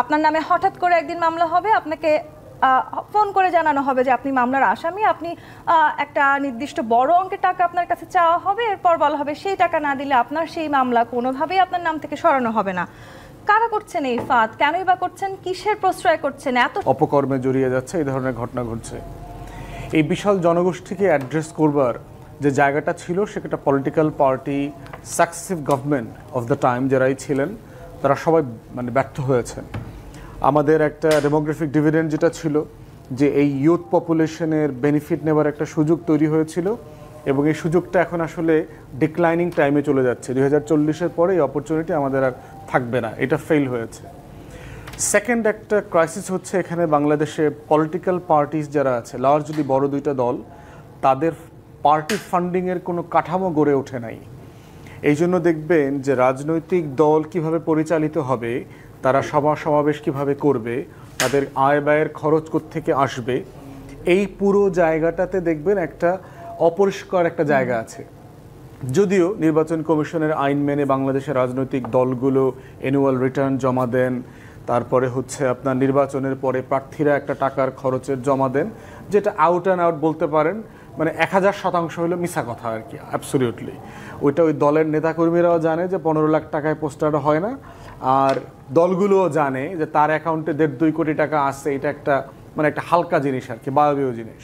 আপনার নামে হঠাৎ করে একদিন মামলা হবে, আপনাকে ফোন করে জানানো হবে যে আপনি মামলার আসামি, আপনি একটা নির্দিষ্ট বড় অঙ্কের টাকা আপনার কাছে চাওয়া হবে, এরপর বলা হবে সেই টাকা না দিলে আপনার সেই মামলা কোনোভাবেই আপনার নাম থেকে সরানো হবে না। কারা করছেন এই ফাঁদ? কেনই বা করছেন? কিসের প্রশ্রয় করছেন? এত অপকর্মে জড়িয়ে যাচ্ছে, এই ধরনের ঘটনা ঘটছে। এই বিশাল জনগোষ্ঠীকে অ্যাড্রেস করবার যে জায়গাটা ছিল, সেটা political party, successive government of the time যারাই ছিলেন তারা সবাই মানে ব্যর্থ হয়েছেন। আমাদের একটা ডেমোগ্রাফিক ডিভিডেন্ড যেটা ছিল, যে এই ইউথ পপুলেশনের বেনিফিট নেবার একটা সুযোগ তৈরি হয়েছিল, এবং এই সুযোগটা এখন আসলে ডিক্লাইনিং টাইমে চলে যাচ্ছে। 2040-এর পরে এই অপরচুনিটি আমাদের আর থাকবে না, এটা ফেল হয়েছে। সেকেন্ড একটা ক্রাইসিস হচ্ছে এখানে বাংলাদেশে পলিটিক্যাল পার্টিস যারা আছে, লার্জলি বড় দুইটা দল, তাদের পার্টি ফান্ডিংয়ের কোনো কাঠামো গড়ে ওঠে নাই। এই জন্য দেখবেন যে রাজনৈতিক দল কিভাবে পরিচালিত হবে, তারা সভা সমাবেশ কীভাবে করবে, তাদের আয় ব্যয়ের খরচ কোত্থেকে আসবে, এই পুরো জায়গাটাতে দেখবেন একটা অপরিষ্কার একটা জায়গা আছে। যদিও নির্বাচন কমিশনের আইন মেনে বাংলাদেশের রাজনৈতিক দলগুলো অ্যানুয়াল রিটার্ন জমা দেন, তারপরে হচ্ছে আপনার নির্বাচনের পরে প্রার্থীরা একটা টাকার খরচের জমা দেন, যেটা আউট অ্যান্ড আউট বলতে পারেন মানে 1000% হলো মিছা কথা আর কি, অ্যাবসলিউটলি। ওইটা ওই দলের নেতাকর্মীরাও জানে যে 15 লাখ টাকায় পোস্টার হয় না, আর দলগুলোও জানে যে তার অ্যাকাউন্টে 1.5-2 কোটি টাকা আসছে, এটা একটা মানে একটা হালকা জিনিস আর কি, বায়বীয় জিনিস।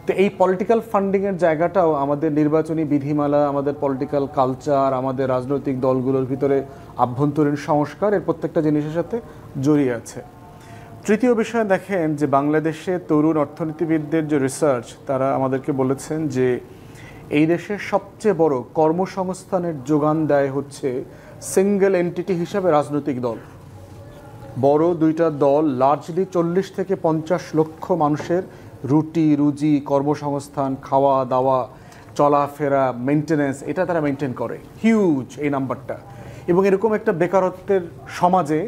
তো এই পলিটিক্যাল ফান্ডিংয়ের জায়গাটাও আমাদের নির্বাচনী বিধিমালা, আমাদের পলিটিক্যাল কালচার, আমাদের রাজনৈতিক দলগুলোর ভিতরে আভ্যন্তরীণ সংস্কার, এর প্রত্যেকটা জিনিসের সাথে জড়িয়ে আছে। তৃতীয় বিষয় দেখেন যে বাংলাদেশে তরুণ অর্থনীতিবিদদের যে রিসার্চ, তারা আমাদেরকে বলেছেন যে এই দেশের সবচেয়ে বড় কর্মসংস্থানের যোগান দেয় হচ্ছে সিঙ্গেল এন্টিটি হিসাবে রাজনৈতিক দল। বড় দুইটা দল লার্জলি 40 থেকে 50 লক্ষ মানুষের রুটি রুজি, কর্মসংস্থান, খাওয়া দাওয়া, চলাফেরা, মেনটেন্যান্স, এটা তারা মেনটেন করে। হিউজ এই নাম্বারটা। এবং এরকম একটা বেকারত্বের সমাজে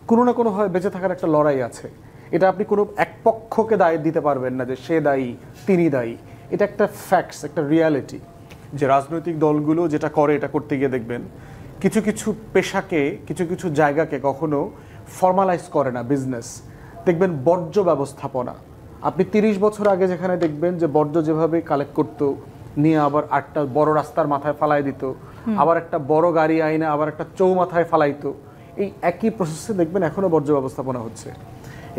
কোনো না কোনোভাবে বেঁচে থাকার একটা লড়াই আছে। এটা আপনি কোনো এক পক্ষকে দায় দিতে পারবেন না যে সে দায়ী, তিনি দায়ী। এটা একটা ফ্যাক্টস, একটা রিয়ালিটি, যে রাজনৈতিক দলগুলো যেটা করে, এটা করতে গিয়ে দেখবেন কিছু কিছু পেশাকে, কিছু কিছু জায়গাকে কখনো ফর্মালাইজ করে না বিজনেস। দেখবেন বর্জ্য ব্যবস্থাপনা, আপনি 30 বছর আগে যেখানে দেখবেন যে বর্জ্য যেভাবে কালেক্ট করতো, নিয়ে আবার একটা বড় রাস্তার মাথায় ফালাই দিত, আবার একটা বড় গাড়ি আইনে আবার একটা চৌমাথায় ফালাইতো, এই একই প্রসেসে দেখবেন এখনও বর্জ্য ব্যবস্থাপনা হচ্ছে।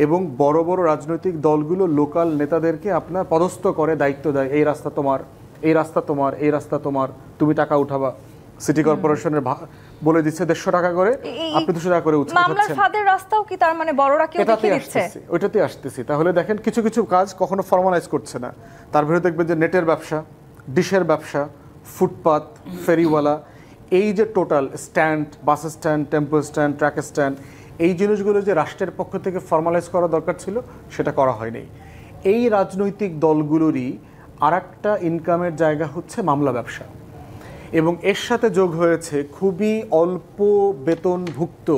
এবং বড় বড় রাজনৈতিক দলগুলো লোকাল নেতাদেরকে আপনার পদস্থ করে দায়িত্ব দেয়, এই রাস্তা তোমার, এই রাস্তা তোমার, এই রাস্তা তোমার, তুমি টাকা উঠাবা। সিটি কর্পোরেশনের বলে দিচ্ছে 150 টাকা করে, আপনি 200 টাকা করে উঠাচ্ছেন। মামলার ফাঁদের রাস্তাও কি তার মানে বড়রা কেউ দেখিয়ে দিচ্ছে? ওইটাতে আসতেছি। তাহলে দেখেন কিছু কিছু কাজ কখনো ফর্মালাইজ করছে না। তার ভিতরে দেখবেন যে নেটের ব্যবসা, ডিশের ব্যবসা, ফুটপাত, ফেরিওয়ালা, এই যে total stand, bus stand, tempo stand, truck stand, এই জিনিসগুলো যে রাষ্ট্রের পক্ষ থেকে ফর্মালাইজ করা দরকার ছিল, সেটা করা হয়নি। এই রাজনৈতিক দলগুলোরই আরেকটা ইনকামের জায়গা হচ্ছে মামলা ব্যবসা। এবং এর সাথে যোগ হয়েছে খুবই অল্প বেতনভুক্ত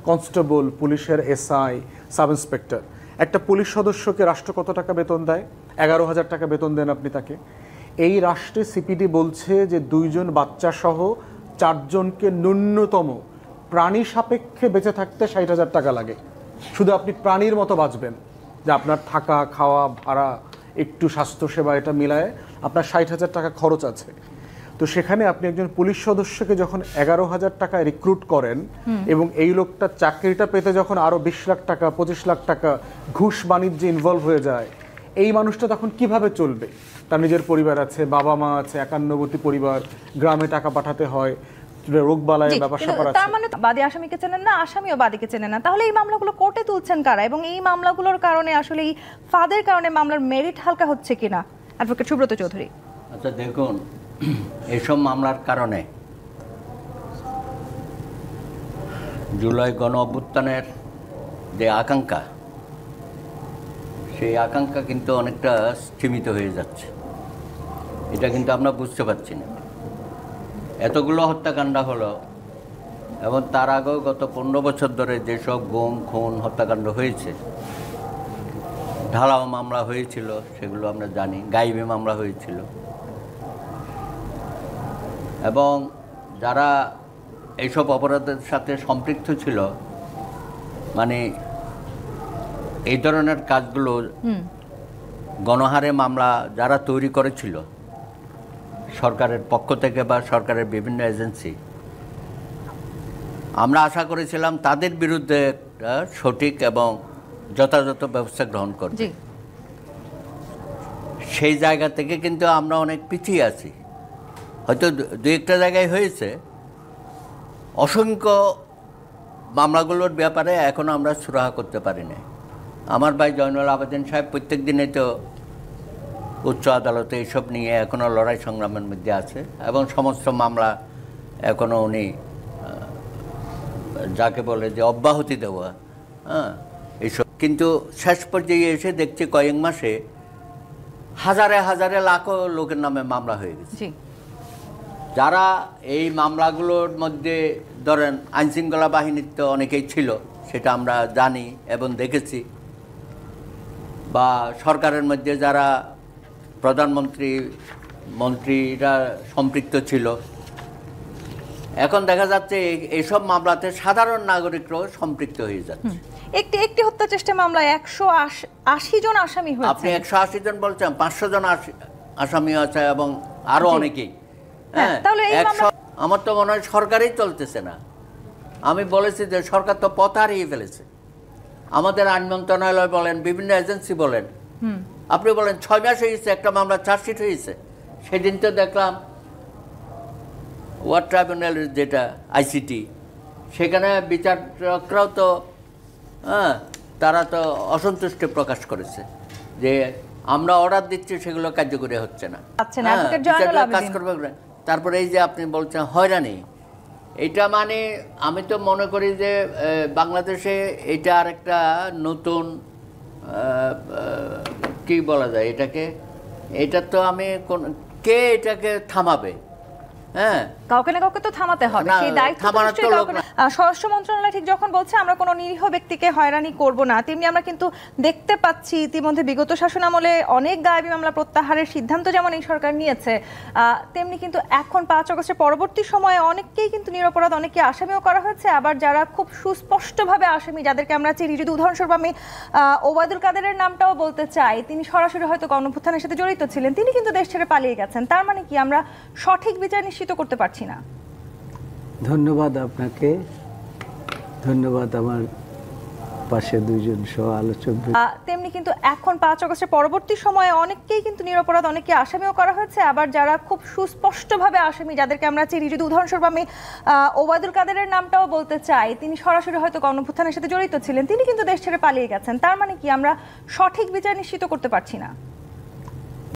কনস্টেবল, পুলিশের এসআই, সাব ইন্সপেক্টর। একটা পুলিশ সদস্যকে রাষ্ট্র কত টাকা বেতন দেয়? 11,000 টাকা বেতন দেন আপনি তাকে। এই রাষ্ট্রে সিপিডি বলছে যে 2 জন বাচ্চা সহ 4 জনকে ন্যূনতম প্রাণী সাপেক্ষে বেঁচে থাকতে 60,000 টাকা লাগে। শুধু আপনি প্রাণীর মতো বাঁচবেন, যে আপনার থাকা, খাওয়া, ভাড়া, একটু স্বাস্থ্যসেবা, এটা মিলায় আপনার 60,000 টাকা খরচ আছে। তো সেখানে আপনি একজন পুলিশ সদস্যকে যখন 11,000 টাকায় রিক্রুট করেন, এবং এই লোকটা চাকরিটা পেতে যখন আরও 20 লাখ টাকা, 25 লাখ টাকা ঘুষ বাণিজ্যে ইনভলভ হয়ে যায়, এই মানুষটা তখন কিভাবে চলবে? তার নিজের পরিবার আছে, বাবা মা আছে, একান্নবর্তী পরিবার, গ্রামে টাকা পাঠাতে হয়, রোগবালায় ব্যাপার স্যাপার আছে। তার মানে বাদী আসামিকে চেনেন না, আসামিও বাদীকে চেনে না। তাহলে এই মামলাগুলো কোর্টে তুলছেন কারা? এবং এই মামলাগুলোর কারণে আসলে এই ফাঁদের কারণে মামলার মেরিট হালকা হচ্ছে কিনা? অ্যাডভোকেট সুব্রত চৌধুরী। আচ্ছা দেখুন, এইসব মামলার কারণে জুলাই গণ অভ্যুত্থানের যে আকাঙ্ক্ষা, সেই আকাঙ্ক্ষা কিন্তু অনেকটা সীমিত হয়ে যাচ্ছে। এটা কিন্তু আমরা বুঝতে পারছি না। এতগুলো হত্যাকাণ্ড হলো, এবং তার আগেও গত 15 বছর ধরে যেসব গুম, খুন, হত্যাকাণ্ড হয়েছে, ঢালাও মামলা হয়েছিল, সেগুলো আমরা জানি, গাইবে মামলা হয়েছিল, এবং যারা এইসব অপরাধের সাথে সম্পৃক্ত ছিল মানে এই ধরনের কাজগুলো গণহারে মামলা যারা তৈরি করেছিল সরকারের পক্ষ থেকে বা সরকারের বিভিন্ন এজেন্সি, আমরা আশা করেছিলাম তাদের বিরুদ্ধে একটা সঠিক এবং যথাযথ ব্যবস্থা গ্রহণ করবে। জি, সেই জায়গা থেকে কিন্তু আমরা অনেক পিছিয়ে আছি। হয়তো দু একটা জায়গায় হয়েছে, অসংখ্য মামলাগুলোর ব্যাপারে এখনও আমরা সুরাহা করতে পারি না। আমার ভাই জয়নুল আবেদিন সাহেব প্রত্যেক দিনে তো উচ্চ আদালতে এইসব নিয়ে এখনও লড়াই সংগ্রামের মধ্যে আছে এবং সমস্ত মামলা এখনও উনি যাকে বলে যে অব্যাহতি দেওয়া, এইসব। কিন্তু শেষ পর্যায়ে এসে দেখছি কয়েক মাসে হাজারে হাজারে লাখো লোকের নামে মামলা হয়ে গেছে। জি, যারা এই মামলাগুলোর মধ্যে ধরেন আইনশৃঙ্খলা বাহিনীর তো অনেকেই ছিল, সেটা আমরা জানি এবং দেখেছি, বা সরকারের মধ্যে যারা প্রধানমন্ত্রী মন্ত্রীরা সম্পৃক্ত ছিল। এখন দেখা যাচ্ছে এইসব মামলাতে সাধারণ নাগরিকরাও সম্পৃক্ত হয়ে যাচ্ছে। একটি হত্যা চেষ্টা মামলায় 180 জন আসামি হয়েছে। আপনি 180 জন বলছেন, 500 জন আসামি আছে এবং আরো অনেকেই। হ্যাঁ, তাহলে এই আমার তো মনে হয় সরকারই চলতেছে না। আমি বলেছি যে সরকার তো পথ হারিয়ে ফেলেছে। আমাদের আইন মন্ত্রণালয় বলেন, বিভিন্ন এজেন্সি বলেন, আপনি বলেন 6 মাস হয়েছে একটা মামলা চার্জশিট হয়েছে। সেদিন তো দেখলাম ওয়ার্ড ট্রাইব্যুনালের যেটা আইসিটি, সেখানে বিচারকরাও তো তারা তো অসন্তুষ্টি প্রকাশ করেছে যে আমরা অর্ডার দিচ্ছি সেগুলো কার্যকরী হচ্ছে না, কাজ করবে। তারপরে এই যে আপনি বলছেন হয়রানি, এটা মানে আমি তো মনে করি যে বাংলাদেশে এটা আর একটা নতুন কি বলা যায় এটাকে, এটা তো আমি কে এটাকে থামাবে? হ্যাঁ, কাউকে না কাউকে তো থামাতে হবে। সেই দায়িত্ব স্বরাষ্ট্র মন্ত্রণালয় ঠিক যখন বলছে আমরা কোনো নিরীহ ব্যক্তিকে হয়রানি করব না, তেমনি আমরা কিন্তু দেখতে পাচ্ছি ইতিমধ্যে বিগত শাসনামলে অনেক গায়েবী মামলা প্রত্যাহারের সিদ্ধান্ত যেমন এই সরকার নিয়েছে, তেমনি কিন্তু এখন 5 আগস্টের পরবর্তী সময়ে অনেককেই কিন্তু নিরপরাধ অনেককে আসামিও করা হয়েছে। আবার যারা খুব সুস্পষ্টভাবে আসামি, যাদেরকে আমরা চিনি, যদি উদাহরণস্বরূপ আমি ওবায়দুল কাদেরের নামটাও বলতে চাই, তিনি সরাসরি হয়তো গণঅভ্যুত্থানের সাথে জড়িত ছিলেন, তিনি কিন্তু দেশ ছেড়ে পালিয়ে গেছেন। তার মানে কি আমরা সঠিক বিচার নিশ্চিত করতে পারছি না? ধন্যবাদ আপনাকে, ধন্যবাদ আমার পাশে দুইজন সহ আলোচক। তেমনি কিন্তু এখন 5 আগস্টের পরবর্তী সময়ে অনেককেই কিন্তু নিরপরাধ অনেককে আসামিও করা হয়েছে। আবার যারা খুব সুস্পষ্টভাবে আসামি, যাদেরকে আমরা চিনি, যদি উদাহরণস্বরূপ আমি ওবায়দুল কাদেরের নামটাও বলতে চাই, তিনি সরাসরি হয়তো গণঅভ্যুত্থানের সাথে জড়িত ছিলেন, তিনি কিন্তু দেশ ছেড়ে পালিয়ে গেছেন। তার মানে কি আমরা সঠিক বিচার নিশ্চিত করতে পারছি না?